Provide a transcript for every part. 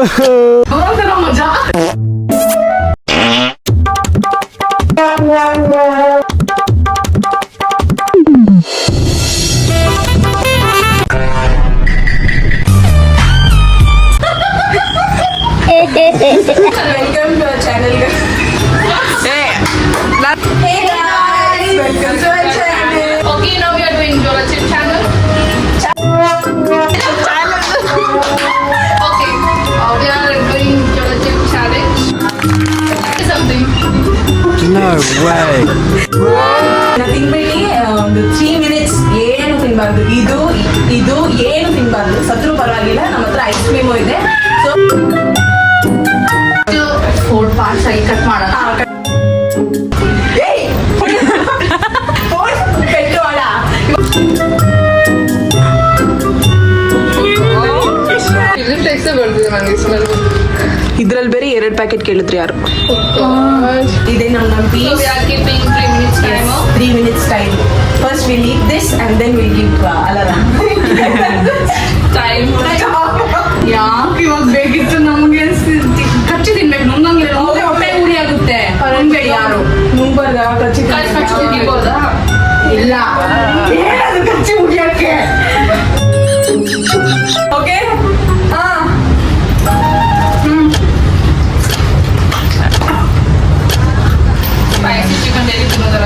ಮಜಾ. Welcome to our channel. Hey guys, welcome to our channel. Okay, now we are doing Jola Chip channel. Okay, we are doing Jola Chip challenge. Something. No way. Nothing ಬಿಡಿ ಒಂದು 3 minutes ಏನು ತಿನ್ಬಾರ್ದು. ಇದು ಏನು ತಿನ್ಬಾರ್ದು. ಸತ್ರು ಪರವಾಗಿಲ್ಲ, ನಮ್ಮ ಹತ್ರ ಐಸ್ ಕ್ರೀಮು ಇದೆ. ಸೊ 4 parts ಆಗಿ ಕಟ್ ಮಾಡೋಣ. ಪೆಟ್ರೋಲ ಇದು ಟೆಕ್ಸ್ಟ್ ಬರ್ತಿದೆ ನನಗೆ ಸ್ಮೆಲ್. ಇದ್ರಲ್ಲಿ ಬೇರೆ 2 ಪ್ಯಾಕೆಟ್ ಕೇಳಿದ್ರಿ ಯಾರು. ಇದೆ ನಮ್ಮ So we are keeping 3 minutes time. 3 minutes time. First we'll eat this and then we'll give alarm. Time. ಯಾಕೆ ಇವಾಗ ಬೇಕಿತ್ತು ನಮಗೆ ಕಚ್ಚಿ ತಿನ್ಬೇಕು. ನುಂಗಂಗಿಲ್ಲ, ಹೊಟ್ಟೆ ಉರಿ ಆಗುತ್ತೆ. ನುಂಗಬೇಡಿ ಯಾರು. ನುಂಗ್ಬಾರ್ದ ಕಚ್ಚಿ ತಿನ್ಬೋದಾ? ಇಲ್ಲ, ಏನದು ಕಚ್ಚಿ ಮುಗಿಯಕ್ಕೆ. ಓಕೆ, ಸ್ಪೈಸಿ ಚಿಕನ್ ಡೈಲಿ ತಿನ್ನೋದರ.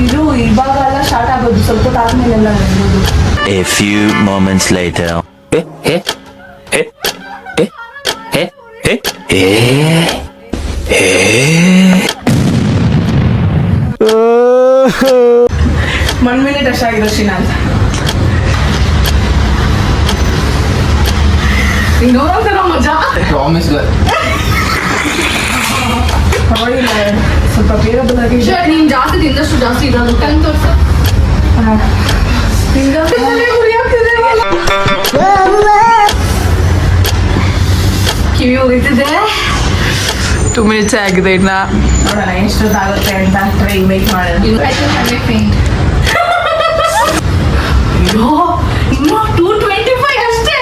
ಇದು ಇವಾಗ ಎಲ್ಲ ಸ್ಟಾರ್ಟ್ ಆಗೋದು, ಸ್ವಲ್ಪ ಆದ್ಮೇಲೆಲ್ಲ ಇರೋದು. A few moments later. One minute ಅಷ್ಟಾಗಿರೋ Srinath. ಇನ್ನೊಂದರ ಮಜಾ. ಪರವಾಗಿಲ್ಲ, ಸ್ವಲ್ಪ ಬೇರೆಬಲ್ ಆಗಿ ಶರ್, ನೀನ್ ಜಾಸ್ತಿ ತಿಂದಷ್ಟು ಜಾಸ್ತಿ ಇರೋದು. ಕಣ್ ತೋರ್ಸು. ಕಿವಿ ಉರಿತಿದೆ. 2 minutes ಆಗಿದೆ ಇನ್ನ. ನೋಡೋಣ ಎಷ್ಟೊತ್ತಾಗುತ್ತೆ ಅಂತ ಟ್ರೈ ಮೇಕ್ ಮಾಡೋಣ. ಇನ್ನು 225 ಅಷ್ಟೇ.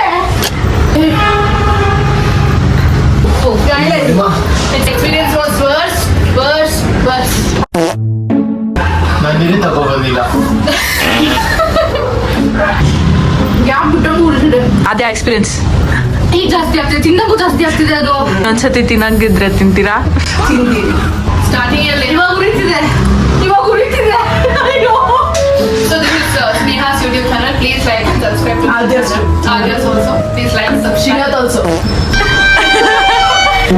Experience was worse. ನಾನು ತಗೋಬೋದಿಲ್ಲ. ಗ್ಯಾಪ್ ಬಿಟ್ಟಂಗೂ ಉಳಿದಿದೆ. ಅದೇ ಎಕ್ಸ್ಪೀರಿಯನ್ಸ್. ಈಗ ಜಾಸ್ತಿ ಆಗ್ತಿದೆ, ತಿನ್ನಕ್ಕೂ ಜಾಸ್ತಿ ಆಗ್ತಿದೆ ಅದು. ಒಂದ್ಸತಿ ತಿನ್ನಂಗಿದ್ರೆ ತಿಂತೀರಾ? ತಿಂತೀವಿ. ಸ್ಟಾರ್ಟಿಂಗ್ ಅಲ್ಲಿ ಇವಾಗ ಉರಿತಿದೆ. So this is Sneha's YouTube channel. Please like and subscribe to Adyas. Adyas also. Please like and subscribe. Srinath also.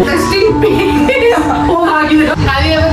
Testing. Oh, have you ever